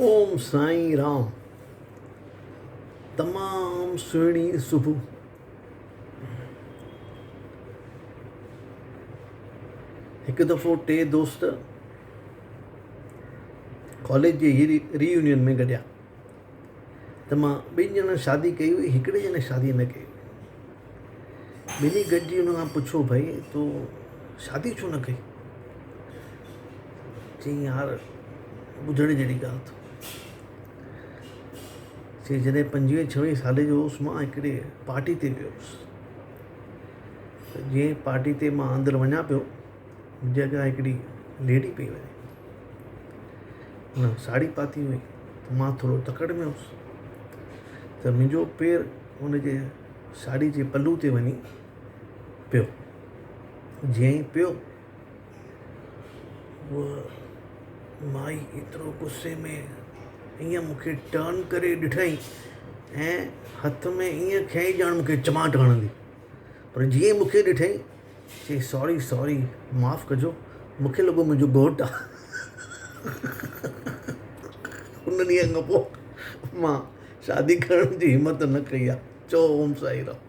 ओम साईं राम। तमाम सुहिणी सुबुह। हिकु दफ़ो टे दोस्त कॉलेज जे रीयूनियन में गॾिया त मां ॿिनि ॼणनि शादी कई हुई, हिकिड़े ॼणे शादी न कई। ॿिन्ही गॾिजी हुन खां पुछो, भाई तूं शादी छो न कई? चई यार ॿुधण जहिड़ी ॻाल्हि अथव। चई जॾहिं 25-26 साले जो हुउसि मां हिकिड़े पार्टी ते वियो हुउसि। त जीअं पार्टी ते मां अंदरि वञा पियो, मुंहिंजे अॻियां हिकिड़ी लेडी पई वञे। हुन साड़ी पाती हुई त मां थोरो तकड़ में हुउसि त मुंहिंजो पेर हुनजे साड़ी जे पल्लू ते वञी पियो। जीअं ई पियो, उहा माई एतिरो गुस्से में ईअं मूंखे टर्न करे ॾिठईं ऐं हथ में ईअं खयईं ॼण मूंखे चमाट हणंदी। पर जीअं ई मूंखे ॾिठईं, चई सॉरी माफ़ु कजो, मूंखे लॻो मुंहिंजो घोटु आहे। उन ॾींहं खां पोइ मां शादी करण जी हिमत न कई आहे। चओ ओम साईं राम।